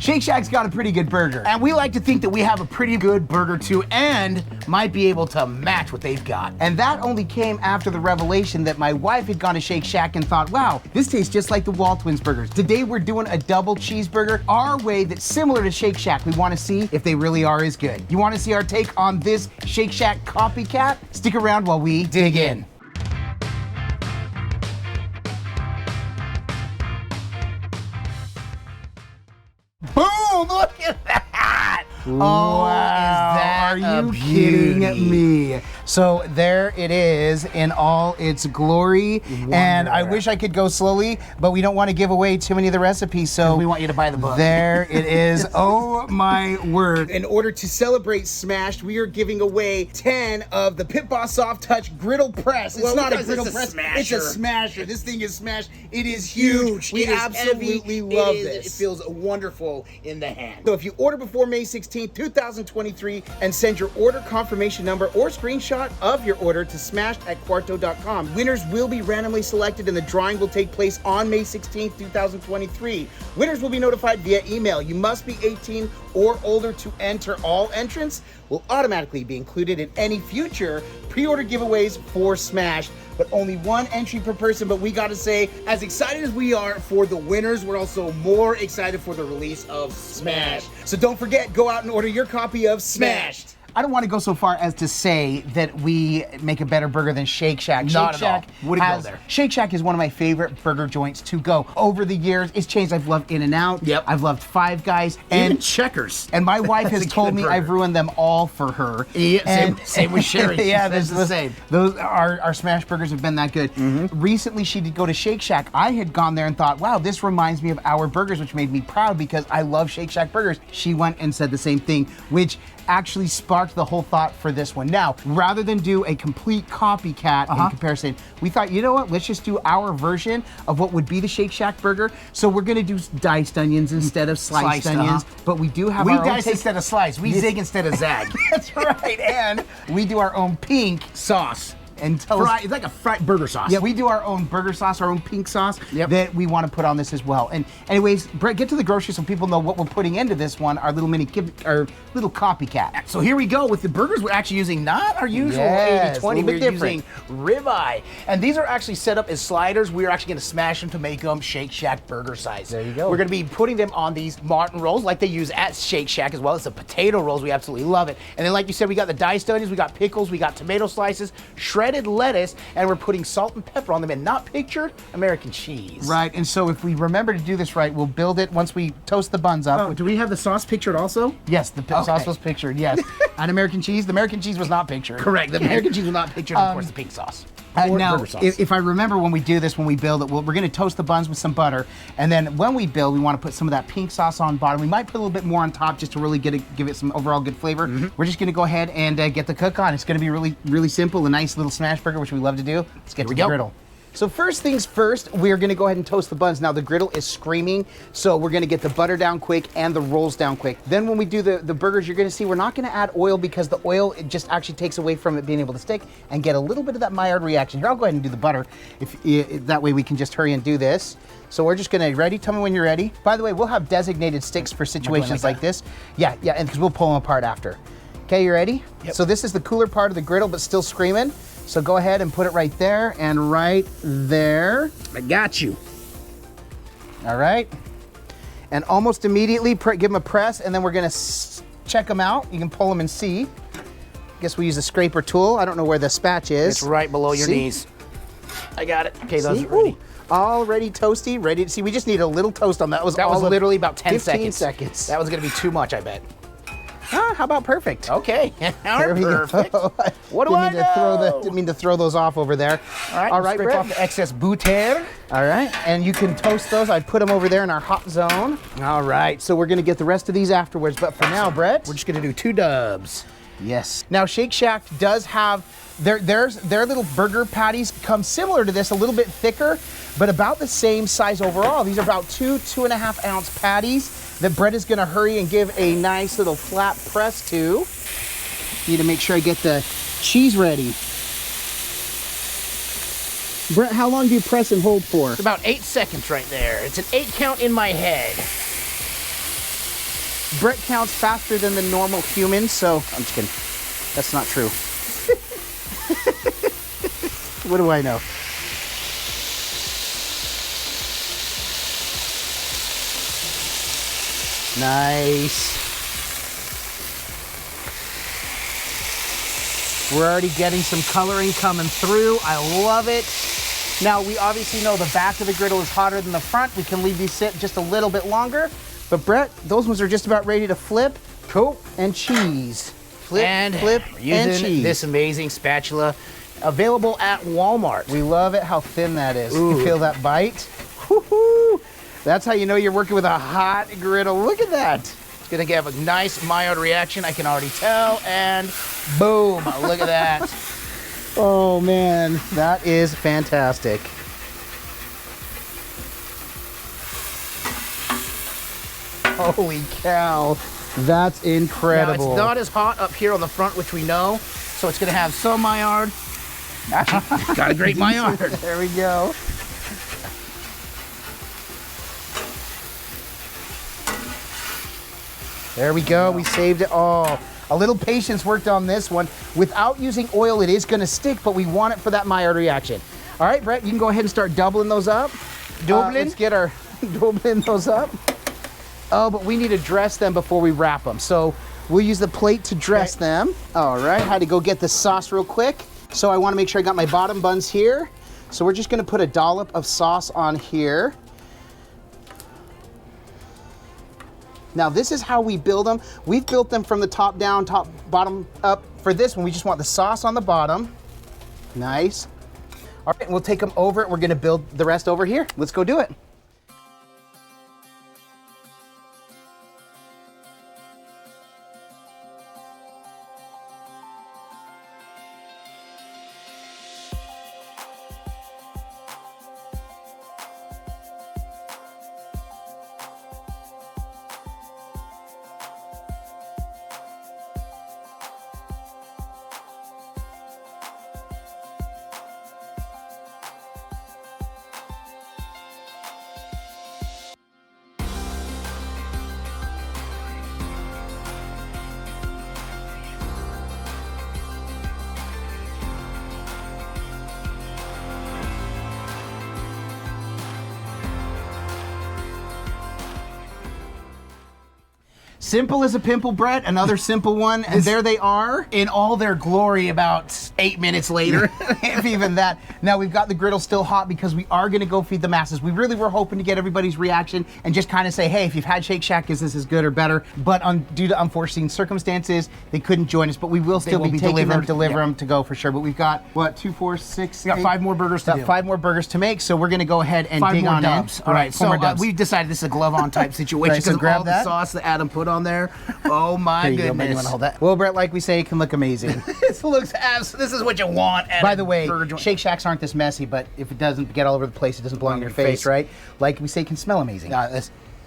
Shake Shack's got a pretty good burger. And we like to think that we have a pretty good burger too, and might be able to match what they've got. And that only came after the revelation that my wife had gone to Shake Shack and thought, wow, this tastes just like the WALTWINS burgers. Today we're doing a double cheeseburger our way that's similar to Shake Shack. We want to see if they really are as good. You want to see our take on this Shake Shack copycat? Stick around while we dig in. Boom! Look at that! Wow, is that are you kidding beauty? me? So there it is in all its glory. And I wish I could go slowly, but we don't want to give away too many of the recipes, so we want you to buy the book. There it is. Oh my word. In order to celebrate Smashed, we are giving away 10 of the Pit Boss Soft Touch Griddle Press. It's not a griddle press, it's a smasher. This thing is smashed. It is huge. We absolutely love this. It feels wonderful in the hand. So if you order before May 16th, 2023, and send your order confirmation number or screenshot of your order to smashed@quarto.com, winners will be randomly selected and the drawing will take place on May 16th, 2023. Winners will be notified via email. You must be 18 or older to enter. All entrants will automatically be included in any future pre-order giveaways for Smashed, but only one entry per person. But we gotta say, as excited as we are for the winners, we're also more excited for the release of Smash. So don't forget, go out and order your copy of Smashed. I don't want to go so far as to say that we make a better burger than Shake Shack. Not Shake at all. Shack Wouldn't go there. Shake Shack is one of my favorite burger joints to go. Over the years, it's changed. I've loved In-N-Out. Yep. I've loved Five Guys. And Checkers. And my wife has a told good me burger. I've ruined them all for her. Yeah, same with Sherry. Yeah, That's the same. Those our smash burgers have been that good. Recently, she did go to Shake Shack. I had gone there and thought, wow, this reminds me of our burgers, which made me proud because I love Shake Shack burgers. She went and said the same thing, which actually sparked the whole thought for this one. Now, rather than do a complete copycat in comparison, we thought, you know what, let's just do our version of what would be the Shake Shack burger. So we're gonna do diced onions instead of sliced onions, but we do have We our own dice instead of slice. We zig instead of zag. That's right, and we do our own pink Sauce. and toast. It's like a fried burger sauce. Yeah, we do our own burger sauce, our own pink sauce that we want to put on this as well. And anyways, Brett, get to the grocery so people know what we're putting into this one, our little our little copycat. So here we go with the burgers. We're actually using not our usual 80-20. a little bit We're different. using ribeye. And these are actually set up as sliders. We're actually going to smash them to make them Shake Shack burger size. There you go. We're going to be putting them on these Martin rolls like they use at Shake Shack as well. It's the potato rolls. We absolutely love it. And then like you said, we got the diced onions, we got pickles, we got tomato slices, shredded lettuce, and we're putting salt and pepper on them and not pictured American cheese. Right, and so if we remember to do this right, we'll build it once we toast the buns up. Oh, do we have the sauce pictured also? Yes, the sauce was pictured, yes. And American cheese, the American cheese was not pictured. Correct. The American cheese was not pictured, and of course the pink sauce. Or now, burger sauce. if I remember when we do this, when we build it, we're going to toast the buns with some butter, and then when we build, we want to put some of that pink sauce on bottom. We might put a little bit more on top just to really give it some overall good flavor. We're just going to go ahead and get the cook on. It's going to be really, really simple, a nice little smash burger, which we love to do. Let's get to the griddle. So first things first, we're gonna go ahead and toast the buns. Now the griddle is screaming, so we're gonna get the butter down quick and the rolls down quick. Then when we do the burgers, you're gonna see we're not gonna add oil because the oil, it just actually takes away from it being able to stick and get a little bit of that Maillard reaction. Here, I'll go ahead and do the butter. That way we can just hurry and do this. So we're just gonna, ready? Tell me when you're ready. By the way, we'll have designated sticks for situations like this. Yeah, and because we'll pull them apart after. Okay, you ready? Yep. So this is the cooler part of the griddle, but still screaming. So go ahead and put it right there and right there. I got you. All right. And almost immediately give them a press, and then we're gonna check them out. You can pull them and see. Guess we use a scraper tool. I don't know where the spatch is. It's right below your knees. I got it. Okay, those See? are ready. Ooh, already toasty, ready to see. We just need a little toast on that. That was literally about 10 15 seconds. That was gonna be too much, I bet. Ah, how about perfect? Okay, There we perfect. go. What do I know? Didn't mean to throw those off over there. All right, scrape Brett. off the excess butter. All right, and you can toast those. I put them over there in our hot zone. All right, so we're gonna get the rest of these afterwards, but for now, Brett. We're just gonna do 2 dubs. Yes. Now, Shake Shack does have, their little burger patties come similar to this, a little bit thicker, but about the same size overall. These are about 2.5 ounce patties that Brett is gonna hurry and give a nice little flat press to. Need to make sure I get the cheese ready. Brett, how long do you press and hold for? It's about 8 seconds right there. It's an 8 count in my head. Brett counts faster than the normal human, so I'm just kidding. That's not true. What do I know? Nice. We're already getting some coloring coming through. I love it. Now, we obviously know the back of the griddle is hotter than the front. We can leave these sit just a little bit longer. But Brett, those ones are just about ready to flip. Cool. And cheese. Flip, and flip, and using cheese. this amazing spatula, available at Walmart. We love it how thin that is. Ooh. You feel that bite? Woo-hoo. That's how you know you're working with a hot griddle. Look at that. It's gonna give a nice Maillard reaction, I can already tell, and boom, look at that. Oh man, that is fantastic. Holy cow, that's Now, incredible. it's not as hot up here on the front, which we know, so it's gonna have some Maillard. Actually, got a great Maillard. There we go. There we go, we saved it all. A little patience worked on this one. Without using oil, it is gonna stick, but we want it for that Maillard reaction. All right, Brett, you can go ahead and start doubling those up. Let's get our doubling those up. Oh, but we need to dress them before we wrap them. So we'll use the plate to dress them. All right, had to go get the sauce real quick. So I wanna make sure I got my bottom buns here. So we're just gonna put a dollop of sauce on here. Now this is how we build them. We've built them from the top down, bottom up. For this one, we just want the sauce on the bottom. Nice. All right, we'll take them over. We're gonna build the rest over here. Let's go do it. Simple as a pimple, Brett. Another simple one, and there they are. In all their glory about 8 minutes later. If even that. Now we've got the griddle still hot because we are gonna go feed the masses. We really were hoping to get everybody's reaction and just kind of say, hey, if you've had Shake Shack, is this as good or better? But due to unforeseen circumstances, they couldn't join us, but we will still be taking them, deliver them to go for sure. But we've got, what, 2, 4, 6, We got 5 more burgers to do. 5 more burgers to make, so we're gonna go ahead and 5 dig more on dubs. in. All right, so more dubs. we've decided this is a glove-on type situation Right, so because grab all that. the sauce that Adam put on there. Oh my There you go, goodness! man. You wanna hold that? Well, Brett, like we say, it can look amazing. This looks this is what you want. At By a the way, burger joint. Shake Shacks aren't this messy, but if it doesn't get all over the place, it doesn't blow in your face, right? Like we say, it can smell amazing.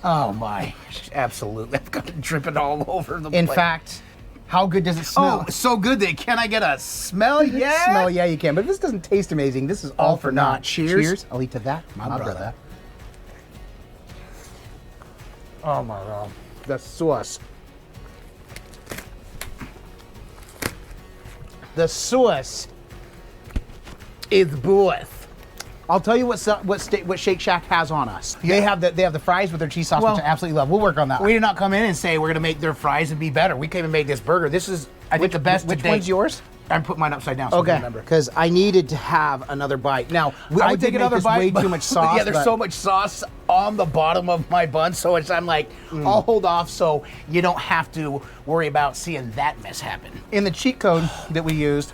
Oh my! Absolutely, I've got it dripping all over the place. In fact, how good does it smell? Oh, so good that can I get a smell? Yeah. Smell, yeah, you can. But if this doesn't taste amazing, this is all for naught. Cheers. Cheers. I'll eat to that, my brother. Oh my God! The sauce. The sauce It's both. I'll tell you what Shake Shack has on us. Yeah. They have the fries with their cheese sauce, Well, which I absolutely love. We'll work on that. We did not come in and say we're gonna make their fries and be better. We came and made this burger. This is, I think, the best. Which to date. one's yours? I put mine upside down. So I Okay, remember. because I needed to have another bite. Now, I would take another bite. Way but- too much sauce. Yeah, there's but- so much sauce on the bottom of my bun, so I'm like, I'll hold off so you don't have to worry about seeing that mess happen. In the cheat code that we used,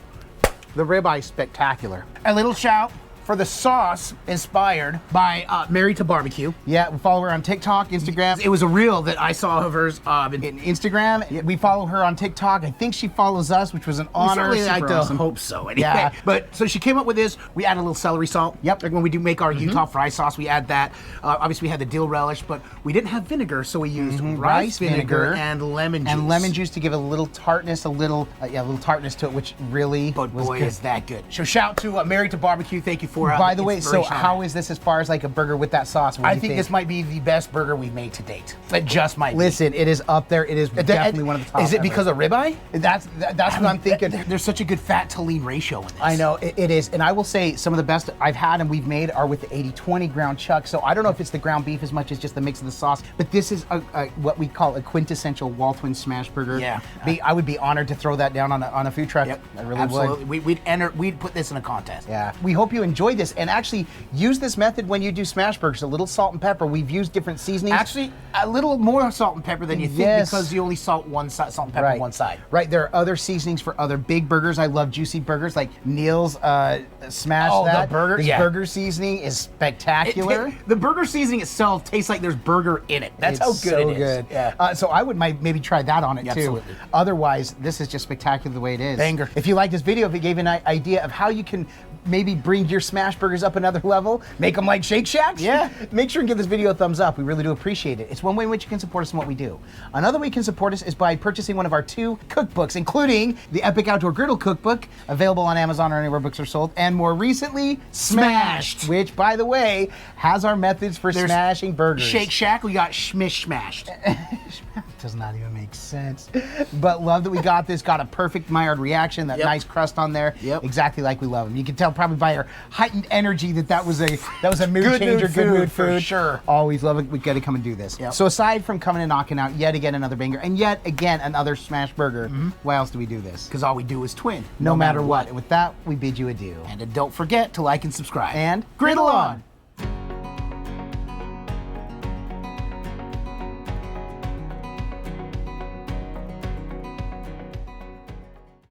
the ribeye spectacular. A little shout for the sauce inspired by Married to Barbecue. Yeah, we follow her on TikTok, Instagram. It was a reel that I saw of hers. In Instagram, we follow her on TikTok. I think she follows us, which was an honor. Certainly like Super to awesome. hope so. Anyway. Yeah. But so she came up with this. We add a little celery salt. Yep. Like when we do make our Utah fry sauce, we add that. Obviously, we had the dill relish, but we didn't have vinegar, so we used rice vinegar and lemon juice. And lemon juice to give a little tartness, a little tartness to it, which really But was boy, good. is that good. So shout to Married to Barbecue. Thank you for for By the way, so inspiration on how it. is this as far as like a burger with that sauce? What do I you think this might be the best burger we've made to date. It just might be. Listen, it is up there. It is definitely one of the top. Is it ever. because of ribeye? That's what I'm thinking. There's such a good fat to lean ratio in this. I know, it is. And I will say some of the best I've had and we've made are with the 80-20 ground chuck. So I don't know if it's the ground beef as much as just the mix of the sauce, but this is what we call a quintessential WALTWINS smash burger. Yeah. I would be honored to throw that down on a food truck. Yep, I really absolutely. would. We'd put this in a contest. Yeah. We hope you enjoyed this and actually use this method when you do smash burgers. A little salt and pepper. We've used different seasonings. Actually, a little more salt and pepper than you think Yes. because you only salt and pepper one side. Right. There are other seasonings for other big burgers. I love juicy burgers like Neil's Smash Oh, the That. burger? This Yeah. burger seasoning is spectacular. The burger seasoning itself tastes like there's burger in it. That's how It's good so it is. good. Yeah. So I would maybe try that on it too. Absolutely. Otherwise, this is just spectacular the way it is. Banger. If you like this video, if it gave you an idea of how you can maybe bring your smash burgers up another level, make them like Shake Shacks. Yeah. Make sure and give this video a thumbs up. We really do appreciate it. It's one way in which you can support us in what we do. Another way you can support us is by purchasing one of our 2 cookbooks, including the Epic Outdoor Griddle Cookbook, available on Amazon or anywhere books are sold, and more recently, Smashed. which, by the way, has our methods for There's smashing burgers. Shake Shack, we got Schmish Smashed. Does not even make sense. But love that we got this. Got a perfect Maillard reaction, that Yep. nice crust on there. Yep. Exactly like we love them. You can tell probably by our heightened energy that was a mood Good changer, mood good mood food, for food. sure. Always love it. We got to come and do this. Yep. So aside from coming and knocking out yet again another banger and yet again another smash burger, why else do we do this? Because all we do is twin. No matter what. And with that, we bid you adieu. And don't forget to like and subscribe. And griddle on.